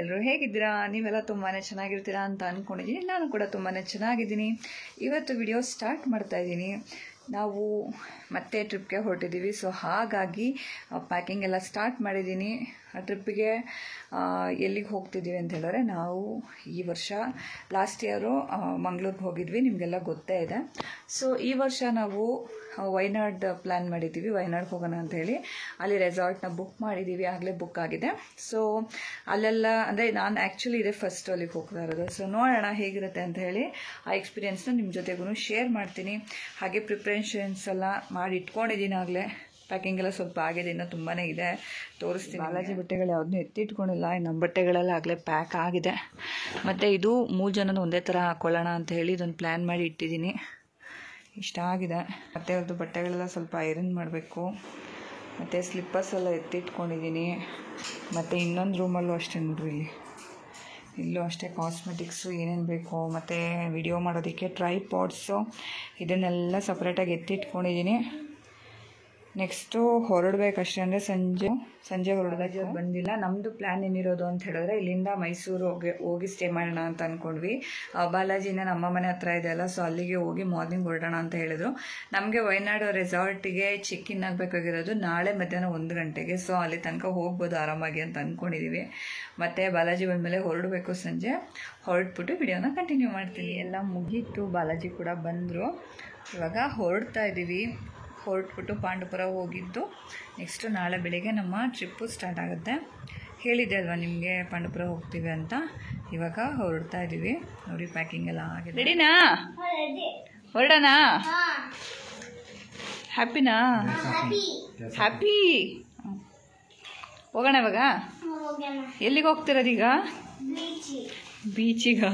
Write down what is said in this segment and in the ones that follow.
ಎಲ್ಲರೂ ಹೇಗಿದ್ದೀರಾ? ನೀವೆಲ್ಲ ತುಂಬಾ ಚೆನ್ನಾಗಿರ್ತೀರಾ ಅಂತ ಅಂದ್ಕೊಂಡಿದ್ದೀನಿ. ನಾನು ಕೂಡ ತುಂಬಾ ಚೆನ್ನಾಗಿದ್ದೀನಿ. ಇವತ್ತು ವಿಡಿಯೋ ಸ್ಟಾರ್ಟ್ ಮಾಡ್ತಾ ಇದ್ದೀನಿ. ನಾವು ಮತ್ತೆ ಟ್ರಿಪ್ಗೆ ಹೊರಟಿದ್ದೀವಿ. ಸೊ ಹಾಗಾಗಿ ಪ್ಯಾಕಿಂಗ್ ಎಲ್ಲ ಸ್ಟಾರ್ಟ್ ಮಾಡಿದ್ದೀನಿ. ಆ ಟ್ರಿಪ್ಪಿಗೆ ಎಲ್ಲಿಗೆ ಹೋಗ್ತಿದ್ದೀವಿ ಅಂತ ಹೇಳಿದ್ರೆ, ನಾವು ಈ ವರ್ಷ ಲಾಸ್ಟ್ ಇಯರು ಮಂಗಳೂರಿಗೆ ಹೋಗಿದ್ವಿ, ನಿಮಗೆಲ್ಲ ಗೊತ್ತೇ ಇದೆ. ಸೊ ಈ ವರ್ಷ ನಾವು ವಯನಾಡ್ ಪ್ಲ್ಯಾನ್ ಮಾಡಿದ್ದೀವಿ. ವಯನಾಡ್ಗೆ ಹೋಗೋಣ ಅಂತ ಹೇಳಿ ಅಲ್ಲಿ ರೆಸಾರ್ಟ್ನ ಬುಕ್ ಮಾಡಿದ್ದೀವಿ, ಆಗಲೇ ಬುಕ್ ಆಗಿದೆ. ಸೊ ಅಲ್ಲೆಲ್ಲ ಅಂದರೆ ನಾನು ಆ್ಯಕ್ಚುಲಿ ಇದೇ ಫಸ್ಟ್ ಅಲ್ಲಿಗೆ ಹೋಗ್ತಾ ಇರೋದು. ಸೊ ನೋಡೋಣ ಹೇಗಿರುತ್ತೆ ಅಂತ ಹೇಳಿ ಆ ಎಕ್ಸ್ಪೀರಿಯೆನ್ಸ್ನ ನಿಮ್ಮ ಜೊತೆಗೂ ಶೇರ್ ಮಾಡ್ತೀನಿ. ಹಾಗೆ ಪ್ರಿಪ್ರೇಷನ್ಸ್ ಎಲ್ಲ ಮಾಡಿ ಇಟ್ಕೊಂಡಿದ್ದೀನಿ. ಆಗಲೇ ಪ್ಯಾಕಿಂಗ್ ಎಲ್ಲ ಸ್ವಲ್ಪ ಆಗಿದೆ, ಇನ್ನೂ ತುಂಬಾ ಇದೆ, ತೋರಿಸ್ತೀನಿ. ಬಾಲಾಜಿ ಬಟ್ಟೆಗಳು ಯಾವುದನ್ನೂ ಎತ್ತಿಟ್ಕೊಂಡಿಲ್ಲ, ನಮ್ಮ ಬಟ್ಟೆಗಳೆಲ್ಲ ಆಗಲೇ ಪ್ಯಾಕ್ ಆಗಿದೆ. ಮತ್ತು ಇದು 3 ಜನನೂ ಒಂದೇ ಥರ ಹಾಕ್ಕೊಳ್ಳೋಣ ಅಂತ ಹೇಳಿ ಇದೊಂದು ಪ್ಲ್ಯಾನ್ ಮಾಡಿ ಇಟ್ಟಿದ್ದೀನಿ. ಇಷ್ಟ ಆಗಿದೆ. ಮತ್ತು ಅವ್ರದ್ದು ಬಟ್ಟೆಗಳೆಲ್ಲ ಸ್ವಲ್ಪ ಐರನ್ ಮಾಡಬೇಕು. ಮತ್ತು ಸ್ಲಿಪ್ಪರ್ಸ್ ಎಲ್ಲ ಎತ್ತಿಟ್ಕೊಂಡಿದ್ದೀನಿ. ಮತ್ತು ಇನ್ನೊಂದು ರೂಮಲ್ಲೂ ಅಷ್ಟೇ ನೋಡ್ರಿ, ಇಲ್ಲೂ ಅಷ್ಟೇ ಕಾಸ್ಮೆಟಿಕ್ಸು ಏನೇನು ಬೇಕು, ಮತ್ತು ವಿಡಿಯೋ ಮಾಡೋದಕ್ಕೆ ಟ್ರೈಪಾಡ್ಸು ಇದನ್ನೆಲ್ಲ ಸಪ್ರೇಟಾಗಿ ಎತ್ತಿಟ್ಕೊಂಡಿದ್ದೀನಿ. ನೆಕ್ಸ್ಟು ಹೊರಡಬೇಕಷ್ಟೇ, ಅಂದರೆ ಸಂಜೆ ಹೊರಡಬೇಕು. ಬಂದಿಲ್ಲ. ನಮ್ಮದು ಪ್ಲ್ಯಾನ್ ಏನಿರೋದು ಅಂತ ಹೇಳಿದ್ರೆ, ಇಲ್ಲಿಂದ ಮೈಸೂರು ಹೋಗಿ ಸ್ಟೇ ಮಾಡೋಣ ಅಂತ ಅಂದ್ಕೊಂಡ್ವಿ. ಬಾಲಾಜಿನ ನಮ್ಮ ಮನೆ ಹತ್ರ ಇದೆಯಲ್ಲ, ಸೊ ಅಲ್ಲಿಗೆ ಹೋಗಿ ಮಾರ್ನಿಂಗ್ ಹೊರಡೋಣ ಅಂತ ಹೇಳಿದ್ರು. ನಮಗೆ ವಯನಾಡು ರೆಸಾರ್ಟಿಗೆ ಚೆಕ್ ಇನ್ ಆಗಬೇಕಾಗಿರೋದು ನಾಳೆ ಮಧ್ಯಾಹ್ನ 1 ಗಂಟೆಗೆ. ಸೊ ಅಲ್ಲಿ ತನಕ ಹೋಗ್ಬೋದು ಆರಾಮಾಗಿ ಅಂತ ಅಂದ್ಕೊಂಡಿದ್ದೀವಿ. ಮತ್ತು ಬಾಲಾಜಿ ಬಂದಮೇಲೆ ಹೊರಡಬೇಕು. ಸಂಜೆ ಹೊರಟ್ಬಿಟ್ಟು ವಿಡಿಯೋನ ಕಂಟಿನ್ಯೂ ಮಾಡ್ತೀನಿ. ಎಲ್ಲ ಮುಗೀತು, ಬಾಲಾಜಿ ಕೂಡ ಬಂದರು. ಇವಾಗ ಹೊರಡ್ತಾ ಇದ್ದೀವಿ. ಹೊರಟ್ಬಿಟ್ಟು ಪಾಂಡುಪುರ ಹೋಗಿದ್ದು. ನೆಕ್ಸ್ಟು ನಾಳೆ ಬೆಳಿಗ್ಗೆ ನಮ್ಮ ಟ್ರಿಪ್ಪು ಸ್ಟಾರ್ಟ್ ಆಗುತ್ತೆ. ಹೇಳಿದ್ದೆ ಅಲ್ವಾ ನಿಮಗೆ ಪಾಂಡುಪುರ ಹೋಗ್ತೀವಿ ಅಂತ. ಇವಾಗ ಹೊರಡ್ತಾ ಇದ್ದೀವಿ. ನೋಡಿ ಪ್ಯಾಕಿಂಗ್ ಎಲ್ಲ ಆಗಿದೆ. ರೆಡಿನಾ? ಹೊರಡೋಣ? ಹ್ಯಾಪಿನಾ? ಹ್ಯಾಪಿ. ಹೋಗೋಣ ಇವಾಗ. ಎಲ್ಲಿಗೆ ಹೋಗ್ತಿರೋದೀಗ? ಬೀಚಿಗ?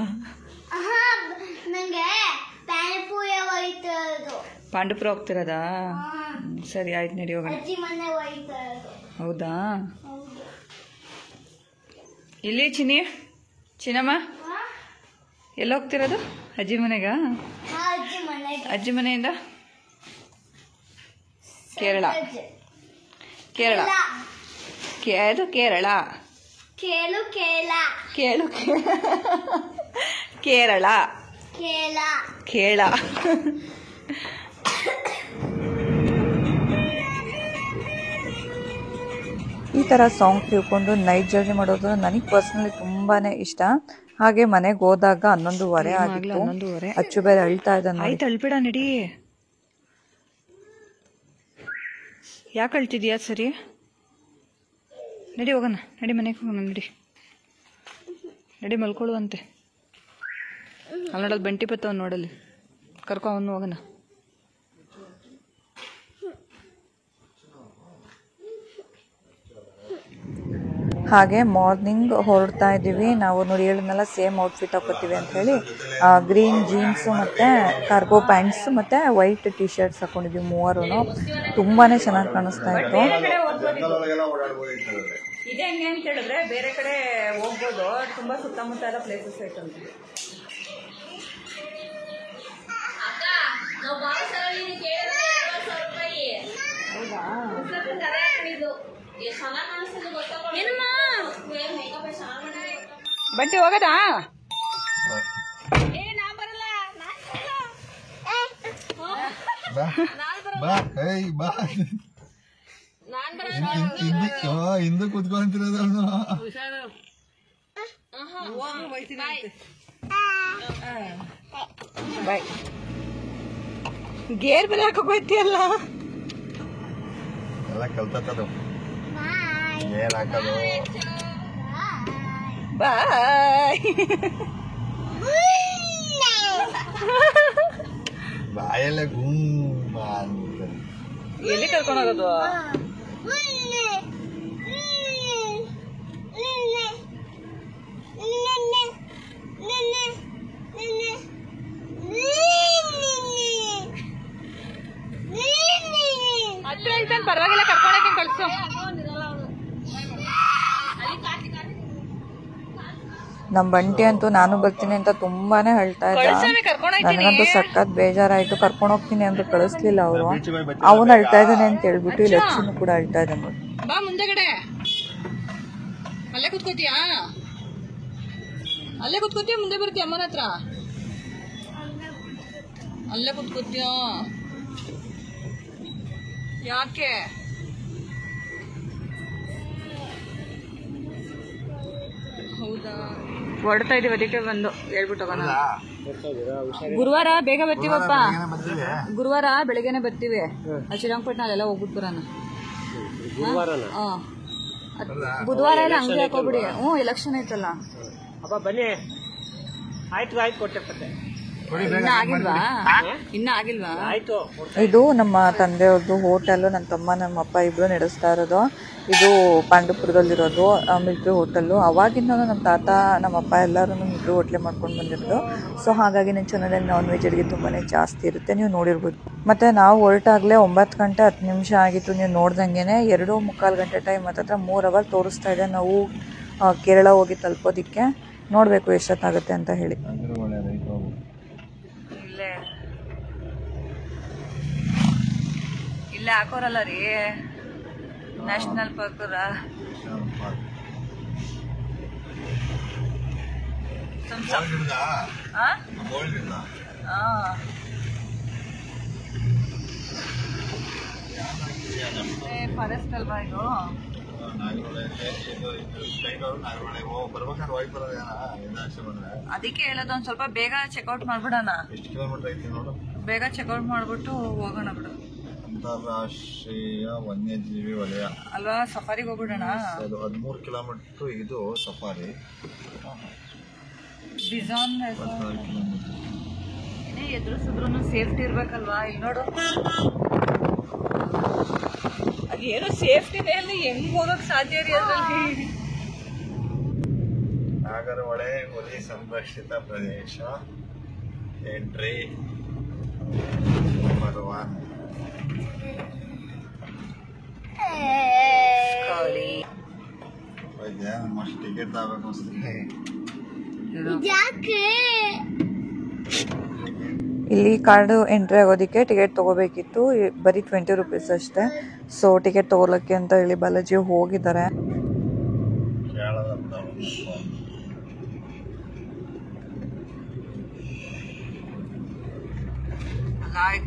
ಪಾಂಡುಪುರ ಹೋಗ್ತಿರೋದಾ? ಸರಿ ಆಯ್ತು, ನಡಿ ಹೋಗೋಣ. ಹೌದಾ? ಇಲ್ಲಿ ಚಿನ್ನಮ್ಮ ಎಲ್ಲಿ ಹೋಗ್ತಿರೋದು? ಅಜ್ಜಿ ಮನೆಗ? ಅಜ್ಜಿ ಮನೆಯಿಂದ ಕೇರಳ. ಅದು ಕೇರಳ. ಕೇರಳ. ಈ ಥರ ಸಾಂಗ್ ತಿಳ್ಕೊಂಡು ನೈಟ್ ಜರ್ನಿ ಮಾಡೋದು ನನಗೆ ಪರ್ಸ್ನಲಿ ತುಂಬಾ ಇಷ್ಟ. ಹಾಗೆ ಮನೆಗೆ ಹೋದಾಗ 11:15 ಆಗಿತ್ತು. ಅಚ್ಚು ಬೇರೆ ಅಳ್ತಾ ಇದ್ದಾನೆ. ಆಯ್ತು ಅಳ್ಬೇಡ, ನಡಿ. ಯಾಕೆ ಅಳ್ತಿದ್ಯಾ? ಸರಿ ನಡಿ ಹೋಗೋಣ, ನಡಿ ಮನೆಗೆ ಹೋಗೋಣ, ನಡಿ ಮಲ್ಕೊಳ್ಳುವಂತೆ. ಅಲ್ಲಿ ನೋಡೋದು ಬಂಟಿ ಬತ್ತವನು, ನೋಡಲ್ಲಿ ಕರ್ಕೊ ಅವನು ಹೋಗೋಣ. ಹಾಗೆ ಮಾರ್ನಿಂಗ್ ಹೊರಡ್ತಾ ಇದ್ದೀವಿ. ನಾವು ನೋಡಿ ಹೇಳಿದ್ನೆಲ್ಲ ಸೇಮ್ ಔಟ್ಫಿಟ್ ಹಾಕೋತೀವಿ ಅಂತ ಹೇಳಿ ಗ್ರೀನ್ ಜೀನ್ಸು ಮತ್ತು ಕಾರ್ಗೋ ಪ್ಯಾಂಟ್ಸು ಮತ್ತು ವೈಟ್ ಟಿ ಶರ್ಟ್ಸ್ ಹಾಕೊಂಡಿದ್ವಿ ಮೂವರು. ತುಂಬಾ ಚೆನ್ನಾಗಿ ಕಾಣಿಸ್ತಾ ಇತ್ತು. ಇದೆ ಹೆಂಗೆ ಅಂತ ಹೇಳಿದ್ರೆ ಬೇರೆ ಕಡೆ ಹೋಗ್ಬೋದು, ತುಂಬ ಸುತ್ತಮುತ್ತ ಎಲ್ಲ ಪ್ಲೇಸಸ್ ಐತಂತೆ. ಬಟ್ಟೆ ಹೋಗದಾ? ಹಿಂದೆ ಕುತ್ಕೊಂತಿರೋದು. ಬಾಯ್. ಗೇರ್ ಬೆಲೆ ಹಾಕೋತಿಯಲ್ಲ, ಎಲ್ಲ ಕಲ್ತದ್ದು ಗೇರ್ ಹಾಕೋದು. ಬಾಯ್. ಬಾಯಲ್ಲೇ ಗುಮ್ಮ ಅಂತ. ಎಲ್ಲಿ ಕರ್ಕೊಂಡು ಹೋಗೋದು? ನಮ್ಮ ಬಂಟಿ ಅಂತೂ ನಾನು ಬರ್ತೀನಿ ಅಂತ ತುಂಬಾನೇ ಹೇಳ್ತಾ ಇದ್ದ. ನನಗಂತೂ ಸಖತ್ ಬೇಜಾರಾಯ್ತು. ಕರ್ಕೊಂಡು ಹೋಗ್ತೀನಿ ಅಂತ ಕಳಿಸ್ಲಿಲ್ಲ ಅವರು. ಅವನು ಅಳ್ತಾ ಇದ್ದಾನೆ ಅಂತ ಹೇಳ್ಬಿಟ್ಟು ಇಲ್ಲಿ ಲಕ್ಷ್ಮಿ ಕೂಡ ಅಳ್ತಾ ಇದ್ದಾನೆ ನೋಡಿ. ಬಾ ಮುಂದೆಗಡೆ. ಅಲ್ಲೇ ಕುತ್ಕೋತೀಯಾ? ಅಲ್ಲೇ ಕುತ್ಕೋತೀಯ ಮುಂದೆ ಬರ್ತೀಯ ಅಮ್ಮನ ಹತ್ರ? ಅಲ್ಲೇ ಕುತ್ಕೋತೀಯ? ಯಾಕೆ? ಹೌದಾ, ಹೊಡ್ತಾ ಇದೀವಿ ಅದಕ್ಕೆ ಬಂದು ಹೇಳ್ಬಿಟ್ಟು ಹೋಗೋಣ. ಗುರುವಾರ ಬೇಗ ಬರ್ತೀವಪ್ಪ. ಗುರುವಾರ ಬೆಳಿಗ್ಗೆನೆ ಬರ್ತೀವಿ. ಶ್ರೀರಂಗಪಟ್ಟಣ ಅಲ್ಲೆಲ್ಲ ಹೋಗ್ಬಿಟ್ಟು ಬರೋಣ. ಬುಧವಾರ ಎಲ್ಲ ಅಂಗಡಿ ಹಾಕೋಬಿಡಿ. ಎಲೆಕ್ಷನ್ ಐತಲ್ಲ. ಬನ್ನಿ. ಆಯ್ತು ಆಯ್ತು, ಕೊಟ್ಟೆ. ಇನ್ನ ಆಗಿಲ್ವಾ? ಆಯ್ತು. ಇದು ನಮ್ಮ ತಂದೆಯವ್ರದ್ದು ಹೋಟೆಲ್. ನನ್ನ ತಮ್ಮ ನಮ್ಮ ಅಪ್ಪ ಇಬ್ರು ನಡೆಸ್ತಾ ಇರೋದು. ಇದು ಪಾಂಡುಪುರದಲ್ಲಿರೋದು ಮಿಲ್ಟ್ರಿ ಹೋಟೆಲ್ಲು. ಅವಾಗಿಂದ ನಮ್ಮ ತಾತ ನಮ್ಮ ಅಪ್ಪ ಎಲ್ಲರೂ ಮಿಲ್ಟ್ರಿ ಹೋಟ್ಲೆ ಮಾಡ್ಕೊಂಡು ಬಂದಿರೋದು. ಸೊ ಹಾಗಾಗಿ ನನ್ನ ಚಾನಲಲ್ಲಿ ನಾನ್ ವೆಜ್ ಅಡುಗೆ ತುಂಬಾ ಜಾಸ್ತಿ ಇರುತ್ತೆ, ನೀವು ನೋಡಿರ್ಬೋದು. ಮತ್ತು ನಾವು ಹೊರಟಾಗಲೇ 9 ಗಂಟೆ 10 ನಿಮಿಷ ಆಗಿತ್ತು. ನೀವು ನೋಡ್ದಂಗೆ 2:45 ಗಂಟೆ ಟೈಮ್ ಹತ್ತಿರ 3 ಅವರ್ ತೋರಿಸ್ತಾ ಇದೆ. ನಾವು ಕೇರಳ ಹೋಗಿ ತಲುಪೋದಕ್ಕೆ ನೋಡಬೇಕು ಎಷ್ಟೊತ್ತಾಗುತ್ತೆ ಅಂತ ಹೇಳಿ. ಇಲ್ಲೇ ಹಾಕೋರಲ್ಲ ರೀ, ನ್ಯಾಷನಲ್ ಪಾರ್ಕ್. ಫಾರೆಸ್ಟ್ ಅಲ್ವಾ ಇದು? ಅದಕ್ಕೆ ಹೇಳೋದು, ಒಂದ್ ಸ್ವಲ್ಪ ಬೇಗ ಚೆಕ್ಔಟ್ ಮಾಡ್ಬಿಡೋಣ. ಬೇಗ ಚೆಕ್ಔಟ್ ಮಾಡ್ಬಿಟ್ಟು ಹೋಗೋಣ ಬಿಡು. ಅಂತಾರಾಷ್ಟ್ರೀಯ ವನ್ಯಜೀವಿ ವಲಯ ಅಲ್ವಾ? ಸಫಾರಿಗೆ ಹೋಗ್ಬಿಡೋಣ. 13 ಕಿಲೋಮೀಟರ್ ಇದು ಸಫಾರಿ. ಬಿಜಾನ್ ಎದುರಿಸಿದ್ರು ಸೇಫ್ಟಿ ಇರ್ಬೇಕಲ್ವಾ? ಇಲ್ಲಿ ನೋಡು, ಅದೇನೋ ಸೇಫ್ಟಿನೇ ಅಲ್ಲಿ. ಹೆಂಗ್ ಹೋಗಕ್ ಸಾಧ್ಯ ರೀ ಅದ್ರಲ್ಲಿ? ನಾಗರಹೊಳೆ ಹುಲಿ ಸಂರಕ್ಷಿತ ಪ್ರದೇಶ. Entry number 1. ಮಸ್ಟ್ ಟಿಕೆಟ್ ತಗೋಬೇಕು ಅನ್ಸುತ್ತೆ. ಇಲ್ಲಿ ಕಾರ್ಡ್ ಎಂಟ್ರಿ ಆಗೋದಕ್ಕೆ ಟಿಕೆಟ್ ತಗೋಬೇಕಿತ್ತು. ಬರೀ 20 ರೂಪೀಸ್ ಅಷ್ಟೇ. ಸೊ ಟಿಕೆಟ್ ತಗೊಳಕ್ಕೆ ಅಂತ ಹೇಳಿ ಬಾಲಾಜಿ ಹೋಗಿದ್ದಾರೆ.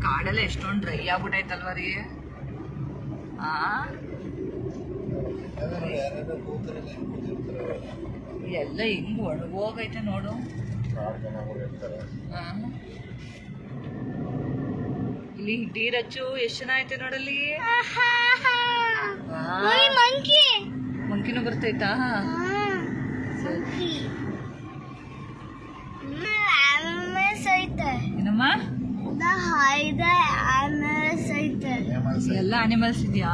ಕಾಡೆಲ್ಲ ಎಷ್ಟೊಂದು ಡ್ರೈ ಆಗ್ಬಿಟ್ಟೈತಲ್ವ ರೀ? ಎಲ್ಲ ಹಿಂಗ್ ಒಣಗೋಗೈತೆ ನೋಡು. ಇಲ್ಲಿ ಧೀರಜ್ಜು ಎಷ್ಟು ಜನ ಐತೆ ನೋಡಲ್ಲಿ. ಮಂಕಿನೂ ಬರ್ತೈತಾ? ಏನಮ್ಮ? ಎಲ್ಲ ಅನಿಮಲ್ಸ್ ಇದೆಯಾ?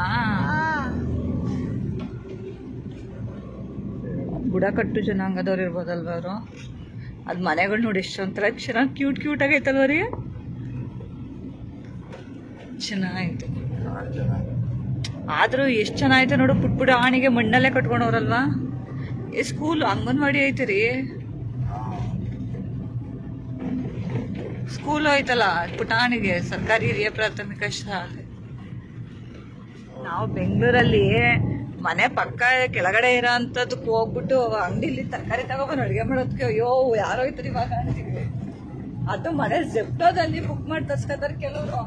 ಬುಡಕಟ್ಟು ಜನಾಂಗದವ್ರು ಇರ್ಬೋದಲ್ವ ಅವರು? ಅದ್ ಮನೆಗಳು ನೋಡಿ ಎಷ್ಟೊಂಥರ ಚೆನ್ನಾಗಿ ಕ್ಯೂಟ್ ಆಗೈತಲ್ವ ರೀ? ಚೆನ್ನಾಯ್ತು. ಆದ್ರೂ ಎಷ್ಟು ಚೆನ್ನಾಯ್ತು ನೋಡು. ಪುಟ್ಟ ಆಣಿಗೆ ಮಣ್ಣಲ್ಲೇ ಕಟ್ಕೊಂಡವ್ರಲ್ವಾ? ಸ್ಕೂಲ್ ಅಂಗನವಾಡಿ ಐತೆ ರೀ. ಸ್ಕೂಲ್ ಐತಲ್ಲ ಪುಟಾಣಿಗೆ, ಸರ್ಕಾರಿ ಹಿರಿಯ ಪ್ರಾಥಮಿಕ ಶಾಲೆ. ನಾವು ಬೆಂಗಳೂರಲ್ಲಿ ಮನೆ ಪಕ್ಕ ಕೆಳಗಡೆ ಇರೋ ಅಂತದಕ್ಕೆ ಹೋಗ್ಬಿಟ್ಟು ಅಂಗಡಿಲಿ ತರಕಾರಿ ತಗೊಬಂದು ಅಡುಗೆ ಮಾಡೋದಕ್ಕೆ ಅಯ್ಯೋ ಯಾರೋ ಐತರಿ ಇವಾಗ ಅಂತೀವಿ. ಅದು ಮನೆ ಜೆಪ್ಟೋದಲ್ಲಿ ಬುಕ್ ಮಾಡಿ ತರ್ಸ್ಕೊತಾರೆ ಕೆಲವರು.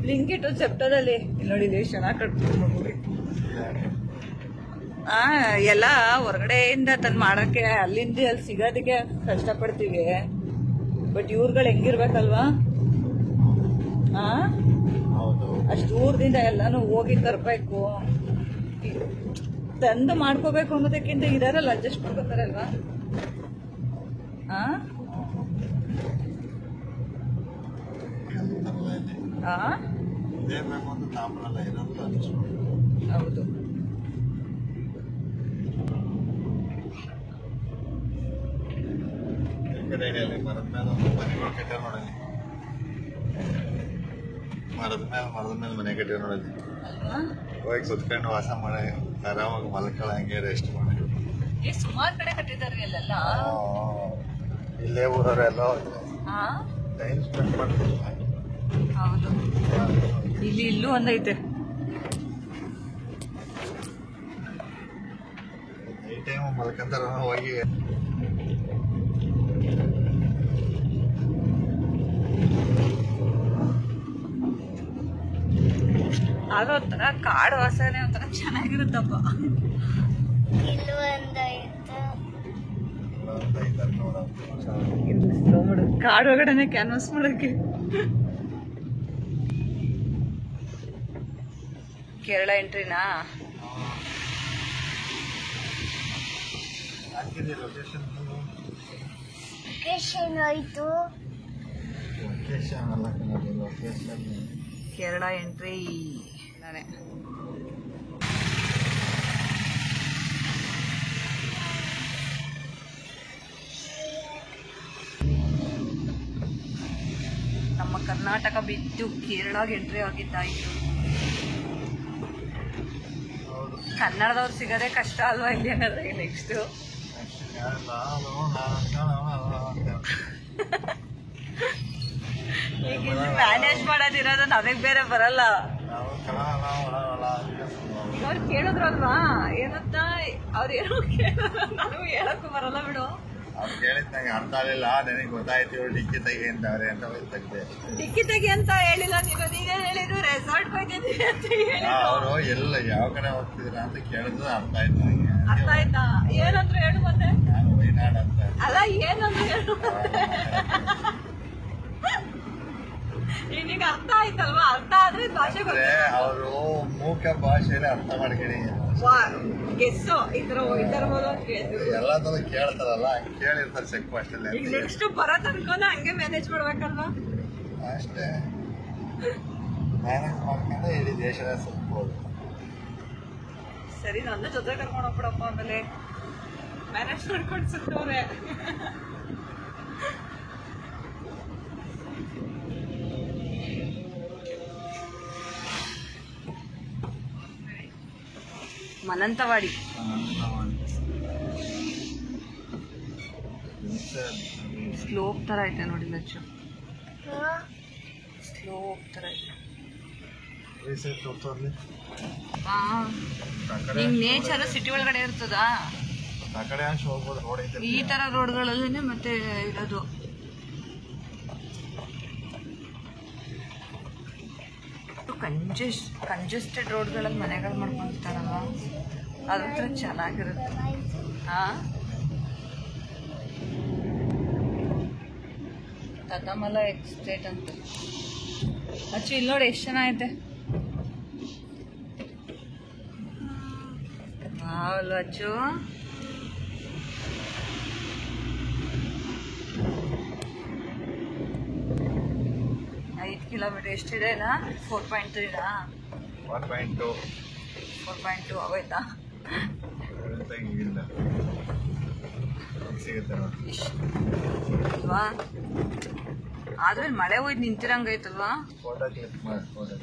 ಬ್ಲಿಂಕಿಟ್ ಜೆಪ್ಟೋದಲ್ಲಿ. ಇಲ್ಲಿ ನೋಡಿ ಎಷ್ಟು ಚೆನ್ನಾಗಿ ಕಟ್ಕೊಂಡು ಎಲ್ಲ ಹೊರಗಡೆಯಿಂದ ತಂದು ಮಾಡೋಕ್ಕೆ ಅಲ್ಲಿಂದ ಅಲ್ಲಿ ಸಿಗೋದಕ್ಕೆ ಕಷ್ಟಪಡ್ತೀವಿ. ಬಟ್ ಇವ್ರುಗಳು ಹೆಂಗಿರ್ಬೇಕಲ್ವಾ? ಅಷ್ಟು ದೂರದಿಂದ ಎಲ್ಲಾನು ಹೋಗಿ ತರಬೇಕು, ತಂದು ಮಾಡ್ಕೋಬೇಕು ಅನ್ನೋದಕ್ಕಿಂತ ಇದಾರಲ್ಲ ಅಡ್ಜಸ್ಟ್ ಮಾಡ್ಕೋತಾರಲ್ವಾ? ಹೌದು. ಮರದ ಮೇಲೆ ಮನೆ ಕಟ್ಟಿ ನೋಡಲ್ಲಿ. ಹೋಗಿ ಸುತ್ಕೊಂಡು ವಾಸ ಮಾಡಿ ಆರಾಮಾಗಿ ಮಲ್ಕೊಳ್ಳಂಗೆ ರೆಸ್ಟ್ ಮಾಡಿ. ಸುಮಾರು ಕಡೆ ಕಟ್ಟಿದ್ದಾರೆ ಅಲ್ಲೆಲ್ಲ. ಇಲ್ಲೇ ಊರವರೆಲ್ಲ ಹಾ ಟೈಮ್ ಸ್ಪೆಂಡ್ ಮಾಡ್ತೀವಿ. ಹೌದು, ಇಲ್ಲಿ ಇಲ್ಲೂ ಒಂದೈತೆ. ಈ ಟೈಮ್ ಮಲ್ಕೊಂತಾರ ಹೋಗಿ. ಅದು ಒಂಥರ ಕಾಡು ವಾಸನೆ ಒಂಥರ ಚೆನ್ನಾಗಿರುತ್ತಪ್ಪ. ಕಾಡು ಒಳಗಡೆನೆ ಕ್ಯಾನ್ವಾಸ್ ಮಾಡಕ್ಕೆ. ಕೇರಳ ಎಂಟ್ರಿನಾ? ಲೊಕೇಶನ್ ಆಯ್ತು. ಲೊಕೇಶನ್ ಅಲ್ಲ ಕಣೋ, ಲೊಕೇಶನ್ ಕೇರಳ ಎಂಟ್ರಿ ನಾನೇ. ನಮ್ಮ ಕರ್ನಾಟಕ ಬಿಟ್ಟು ಕೇರಳಗೆ ಎಂಟ್ರಿ ಆಗಿದ್ದಾಯಿತು. ಕನ್ನಡದವ್ರು ಸಿಗೋದೇ ಕಷ್ಟ ಅಲ್ವಾ ಇಲ್ಲಿ ಹಂಗಾದ್ರೆ ನೆಕ್ಸ್ಟ್. ಈಗ ಮ್ಯಾನೇಜ್ ಮಾಡೋದಿರೋದು ನಮಗ್ ಬೇರೆ ಬರಲ್ಲ. ಅವ್ರು ಕೇಳಿದ್ರಲ್ವಾ ಏನಂತ, ಅವ್ರು ಏನೋ ಕೇಳಿದ್ರು, ನನಗೂ ಹೇಳಕ್ಕೂ ಬರಲ್ಲ ಬಿಡು. ಅವ್ರು ಕೇಳಿದ್ ನಂಗೆ ಅರ್ಥ ಆಗಲಿಲ್ಲ. ನನಗೆ ಗೊತ್ತಾಯ್ತು ಇವ್ರು ಡಿಕ್ಕಿ ತೆಗಿ ಅಂತವ್ರೆ ಅಂತ ತೆಗ್ದೆ. ಡಿಕ್ಕಿ ತೆಗಿ ಅಂತ ಹೇಳಿಲ್ಲ ನೀನು, ನೀನೇ ಹೇಳಿದ್ರು ರೆಸಾರ್ಟ್ ಹೋಗಿದ್ದೀವಿ ಅಂತ ಹೇಳಿ. ಅವರು ಎಲ್ಲ ಯಾವ ಕಡೆ ಹೋಗ್ತಿದ್ರ ಅಂತ ಕೇಳಿದ್ರು ಅರ್ಥ ಆಯ್ತು ನನಗೆ. ಅರ್ಥ ಆಯ್ತಾ? ಏನಂದ್ರು ಹೇಳು ಮತ್ತೆ. ನಾನು ವೈನಾಡ್ ಅಂತ. ಅಲ್ಲ ಏನಂದ್ರು ಹೇಳು. ಈಗ ಅರ್ಥ ಆಯ್ತಲ್ವಾ? ಅರ್ಥ ಆದ್ರೆ ಭಾಷೆ ಅವರು ಮೂಕ ಭಾಷೆಯಲ್ಲಿ ಅರ್ಥ ಮಾಡ್ಕೊಳ್ಳಿ. ಗೆಸ್ಸು ಇದ್ದಿರ್ಬೋದು ಅಂತ ಕೇಳಿದ್ರು. ಎಲ್ಲಾ ತರ ಕೇಳ್ತಾರಲ್ಲ, ಕೇಳಿರ್ತಾರೆ ಚೆಕ್ ಪೋಸ್ಟ್ ಅಲ್ಲಿ. ಈಗ ನೆಕ್ಸ್ಟ್ ಬರೋ ತನಕನ ಹಂಗೆ ಮ್ಯಾನೇಜ್ ಮಾಡ್ಬೇಕಲ್ವಾ? ಅಷ್ಟೇ ಮ್ಯಾನೇಜ್ ಮಾಡ್ಕೊಂಡೆ ಇಡೀ ದೇಶದ ಸುತ್ಬೋದು. ಸರಿ, ನನ್ನ ಜೊತೆ ಕರ್ಕೊಂಡು ಹೋಗ್ಬಿಡಪ್ಪ. ಆಮೇಲೆ ಮ್ಯಾನೇಜ್ ಮಾಡ್ಕೊಂಡು ಸುತ್ತವ್ರೆ. ಮನಂತವಾಡಿ ಸ್ಲೋಪ್ ತರ ಐತೆ ನೋಡಿ, ಲಚ್ಚು ಸ್ಲೋಪ್ ತರ ಐತೆ. ನಿಮ್ ನೇಚರ್ ಸಿಟಿ ಒಳಗಡೆ ಇರ್ತದಾ? ಆ ಕಡೆ ಹೋಗ್ಬೋದು. ರೋಡ್ ಐತೆ, ಈ ತರ ರೋಡ್ಗಳಲ್ಲೇ ಮತ್ತೆ ಇರೋದು. ಕಂಜೆಸ್ಟೆಡ್ ರೋಡ್ಗಳಲ್ಲಿ ಮನೆಗಳು ಮಾಡ್ಕೊಂಡಿರ್ತಾರಲ್ಲ, ಅದ್ರ ಚೆನ್ನಾಗಿರುತ್ತೆ. ಹಾ, ತತಮಲ ಎಕ್ಸ್ಟೇಟ್ ಅಂತ. ಅಚ್ಚು ಇಲ್ಲಿ ನೋಡಿ ಎಷ್ಟು ಚೆನ್ನಾಗೈತೆ. ಅಲ್ವಾ ಅಚ್ಚು? 5 ಕಿಲೋಮೀಟರ್ ಎಷ್ಟಿದೆ? 4.3ನಾ? 1.2 4.2 ಆಗೋಯ್ತಾ? ಇಲ್ಲ ಸಿಗುತ್ತೆ ನೋಡಿ ಅಲ್ವಾ? ಆದ್ರೆ ಮಳೆ ಹೋಯ್ತು ನಿಂತಿರಂಗೈತಲ್ವಾ? ಫೋಟೋ ಕ್ಲಿಕ್ ಮಾಡಿ. ಫೋಟೋ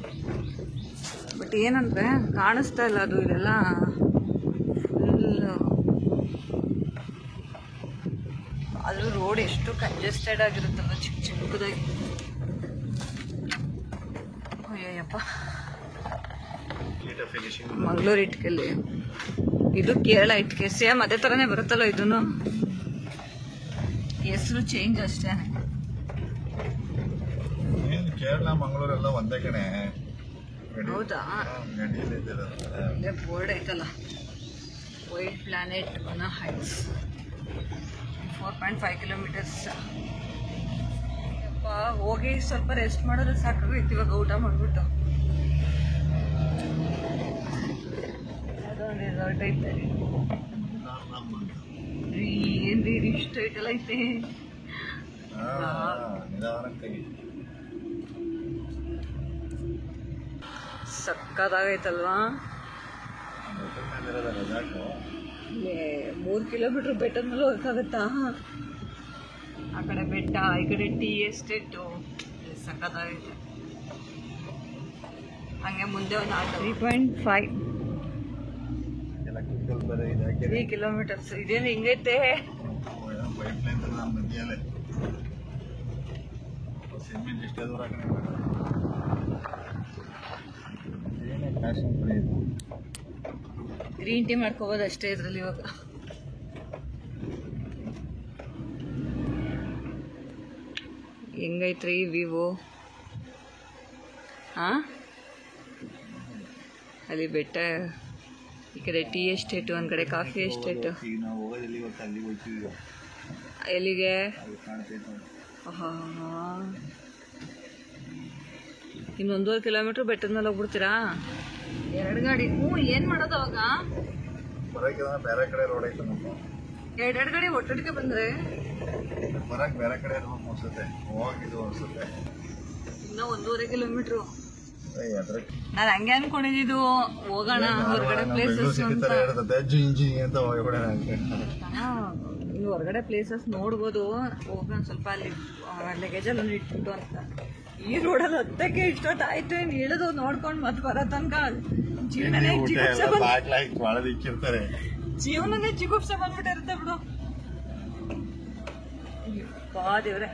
ಬಟ್ ಏನಂದ್ರೆ ಕಾಣಿಸ್ತಾ ಇಲ್ಲ ಅದು. ಇದೆಲ್ಲ ಫುಲ್ ಅದು ರೋಡ್ ಎಷ್ಟು ಕಂಜೆಸ್ಟೆಡ್ ಆಗಿರುತ್ತಲ್ಲ, ಚಿಕ್ಕ ಚಿಕ್ಕದಾಗಿ. ಅಯ್ಯಪ್ಪ, ಫಿನಿಶಿಂಗ್ ಮಂಗಳೂರು ಇಟ್ಕೆಲ್ಲಿ ಇದು ಕೇರಳ ಇಟ್ಕೆ ಸೇಮ್ ಅದೇ ಥರನೇ ಬರುತ್ತಲ್ಲ ಇದನ್ನು. ಹೆಸರು ಚೇಂಜ್ ಅಷ್ಟೇ. ಕೇರಳ ಮಂಗಳೂರೆಲ್ಲ ಒಂದೇ ಕಡೆ. ಹೌದಾ? ಗಡಿಯಲ್ಲಿ ಇದ್ದಿರೋದು. ಇಲ್ಲೇ ಬೋರ್ಡ್ ಐತಲ್ಲ, white planet one heights 4.5 kilometres. ಅಪ್ಪ ಹೋಗಿ ಸ್ವಲ್ಪ ರೆಸ್ಟ್ ಮಾಡಿದ್ರೆ ಸಾಕಾಗೈತಿ ಇವಾಗ ಊಟ ಮಾಡಿಬಿಟ್ಟು. ಅದೊಂದು ರೆಸಾರ್ಟ್ ಐತೆ ರೀ. ಏನ್ರಿ ಇಷ್ಟು ಐಟಲ್ಲ ಐತೆ. ಸಕ್ಕದಾಗೈತಲ್ವಾ? 3 ಕಿಲೋಮೀಟರ್ ಬೆಟ್ಟದ ಮೇಲೆ ಹೋಗಕ್ಕಾಗತ್ತಾ? ಆ ಕಡೆ ಬೆಟ್ಟ, ಈ ಕಡೆ ಟೀ ಎಸ್ಟೇಟು, ಸಕ್ಕದಾಗೈತೆ. ಹಂಗೆ ಮುಂದೆ ಒಂದು 3.5 ಬೇರೆ ಇದು ಹಾಕಿದೆ 3 ಕಿಲೋಮೀಟರ್ಸ್ ಇದೇನು ಹಿಂಗೈತೆ ಪೈಪ್ ಲೈನ್ ತರ ನಮ್ಮ ನದಿಯಲ್ಲೇ ಸಿಮೆಂಟ್ ಎಷ್ಟೇ ದೂರ ಏನೇ ಫ್ಯಾಷನ್ ಫ್ರೀ ಇದು ಗ್ರೀನ್ ಟೀ ಮಾಡ್ಕೋಬೋದು ಅಷ್ಟೇ ಇದ್ರಲ್ಲಿ ಇವಾಗ. ಹೆಂಗೈತ್ರಿ ವಿವೋ? ಹಾಂ, ಅಲ್ಲಿ ಬೆಟ್ಟ, ಈ ಕಡೆ ಟೀ ಎಸ್ಟೇಟು, ಒಂದು ಕಡೆ ಕಾಫಿ ಎಸ್ಟೇಟು. ಈಗ ನಾವು ಹೋಗೋದಲ್ಲಿ ಇವತ್ತು ಅಲ್ಲಿಗೆ ಹೋಗ್ತೀವಿ. ಎಲ್ಲಿಗೆ? ಅದು ಕಾಣ್ತೈತೆ ಹಾಂ, ಇನ್ನು 1.5 ಕಿಲೋಮೀಟ್ರ್ ಬೆಟ್ಟದ ಮೇಲೆ ಹೋಗ್ಬಿಡ್ತೀರಾ? 2 ಗಾಡಿ. ಏನು ಮಾಡೋದು ಅವಾಗ? ಬರೋಕೆ ಬೇರೆ ಕಡೆ ರೋಡ್ ಐತೆ ನಮ್ಮ 2 ಗಾಡಿ ಒಟ್ಟೊಟ್ಟಿಗೆ ಬಂದರೆ ಬರೋಕೆ ಬೇರೆ ಕಡೆ ರೋಡ್ ಅನ್ಸುತ್ತೆ, ಹೋಗಿದ್ದು ಅನ್ಸುತ್ತೆ. ಇನ್ನೂ 1.5 ಕಿಲೋಮೀಟ್ರು. ಅದ್ರ ನಾನು ಹಂಗೆ ಅನ್ಕೊಂಡಿದ್ದು ಹೋಗೋಣ ಹೊರಗಡೆ ಪ್ಲೇಸಸ್ ಅಂತ. ಅಂತ ಹೋಗ್ಬಿಡೋಣ ಇನ್ನು ಹೊರಗಡೆ ಪ್ಲೇಸಸ್ ನೋಡ್ಬೋದು, ಹೋಗೋಣ ಸ್ವಲ್ಪ ಅಲ್ಲಿ ಲಗೇಜಲ್ಲಿ ಇಟ್ಬಿಟ್ಟು ಅಂತ. ಈ ರೋಡಲ್ಲಿ ಹತ್ತಕ್ಕೆ ಇಷ್ಟೊತ್ತಾಯ್ತು, ಏನು ಇಳಿದು ನೋಡ್ಕೊಂಡು ಮತ್ತೆ ಬರೋ ತನಕ ಜೀವನನೇ ಜಿಗುಪ್ಸೆ ಇಕ್ಕಿರ್ತಾರೆ. ಜೀವನನೇ ಜಿಗುಪ್ಸೆ ಬಂದ್ಬಿಟ್ಟಿರುತ್ತೆ ಬಿಡು. ಬಾ ದೇವ್ರೆ,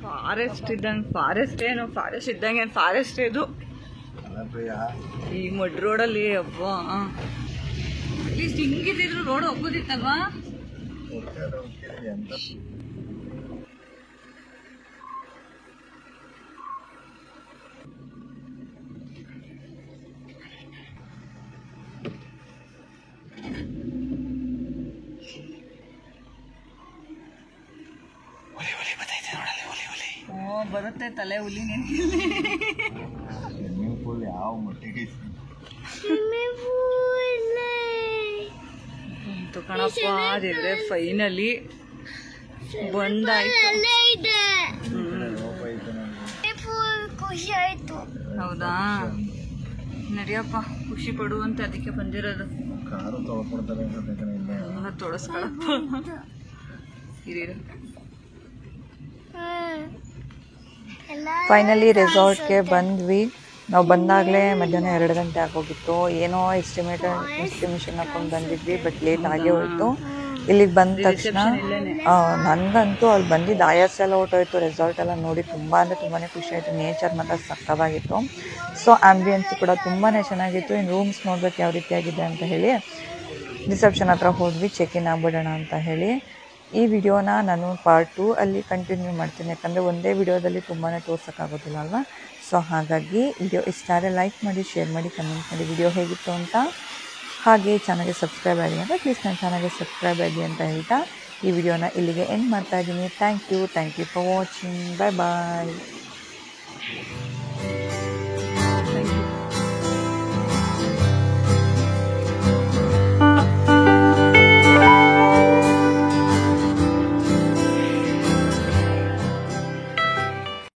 ಫಾರೆಸ್ಟ್ ಇದ್ದಂಗೆ, ಫಾರೆಸ್ಟ್ ಇದ್ದಂಗೆ ಫಾರೆಸ್ಟ್ ಇದು ಈ ಮಡ್ ರೋಡಲ್ಲಿ. ಹಬ್ಬ ಅಟ್ಲೀಸ್ಟ್ ಹಿಂಗಿದ್ರು ರೋಡ್ ಹೋಗೋದಿತ್ತಲ್ವಾ? ಬರುತ್ತೆ ತಲೆ ಹುಲಿ ಸ್ವಿಮ್ಮಿಂಗ್ ಪೂಲ್ ಯಾವ ಮಟ್ಟಿಗೆ ಅಂತೂ ಕಣಪ್ಪ. ಅದಿದ್ರೆ ಫೈನಲಿ ಬಂದಾಯ್ತು. ಖುಷಿ ಆಯ್ತು. ಹೌದಾ? ನಡಿಯಪ್ಪ, ಖುಷಿ ಪಡುವಂತೆ ಅದಕ್ಕೆ ಬಂದಿರೋದು. ಕಾರು ತೊಳ್ಕೊಡ್ತಾರೆ ಎಲ್ಲ ತೊಳಸ್ಕೊಳಪ್ಪ. ಇರೀರು. ಫೈನಲಿ ರೆಸಾರ್ಟ್ಗೆ ಬಂದ್ವಿ. ನಾವು ಬಂದಾಗಲೇ ಮಧ್ಯಾಹ್ನ 2 ಗಂಟೆ ಆಗೋಗಿತ್ತು. ಏನೋ ಎಸ್ಟಿಮೇಷನ್ ಹಾಕೊಂಡು ಬಂದಿದ್ವಿ, ಬಟ್ ಲೇಟ್ ಆಗೇ ಹೋಯಿತು. ಇಲ್ಲಿಗೆ ಬಂದ ತಕ್ಷಣ ನನಗಂತೂ ಅಲ್ಲಿ ಬಂದಿದ್ದು ಆಯಾಸ ಎಲ್ಲ ಹೊಟ್ಟೋಯ್ತು. ರೆಸಾರ್ಟ್ ಎಲ್ಲ ನೋಡಿ ತುಂಬಾ ಖುಷಿ ಆಯಿತು. ನೇಚರ್ ಮಾತ್ರ ಸಕ್ಕತ್ತಾಗಿತ್ತು. ಸೊ ಆಂಬಿಯನ್ಸ್ ಕೂಡ ತುಂಬಾ ಚೆನ್ನಾಗಿತ್ತು. ಇನ್ನು ರೂಮ್ಸ್ ನೋಡ್ಬೇಕು ಯಾವ ರೀತಿಯಾಗಿದೆ ಅಂತ ಹೇಳಿ ರಿಸೆಪ್ಷನ್ ಹತ್ರ ಹೋದ್ವಿ, ಚೆಕ್ ಇನ್ ಆಗ್ಬಿಡೋಣ ಅಂತ ಹೇಳಿ. ಈ ವಿಡಿಯೋನ ನಾನು ಪಾರ್ಟ್ 2 ಅಲ್ಲಿ ಕಂಟಿನ್ಯೂ ಮಾಡ್ತೀನಿ, ಯಾಕಂದರೆ ಒಂದೇ ವಿಡಿಯೋದಲ್ಲಿ ತುಂಬಾ ತೋರ್ಸೋಕ್ಕಾಗೋದಿಲ್ಲ ಅಲ್ವಾ. ಸೊ ಹಾಗಾಗಿ ವಿಡಿಯೋ ಇಷ್ಟ ಆದರೆ ಲೈಕ್ ಮಾಡಿ, ಶೇರ್ ಮಾಡಿ, ಕಮೆಂಟ್ ಮಾಡಿ ವಿಡಿಯೋ ಹೇಗಿತ್ತು ಅಂತ. ಹಾಗೆ ಚಾನಲ್ಗೆ ಸಬ್ಸ್ಕ್ರೈಬ್ ಆಗಿ ಅಂದರೆ ಪ್ಲೀಸ್ ನನ್ನ ಚಾನಲ್ಗೆ ಸಬ್ಸ್ಕ್ರೈಬ್ ಆಗಿ ಅಂತ ಹೇಳ್ತಾ ಈ ವಿಡಿಯೋನ ಇಲ್ಲಿಗೆ ಎಂಡ್ ಮಾಡ್ತಾಯಿದ್ದೀನಿ. Thank you for watching. Bye bye.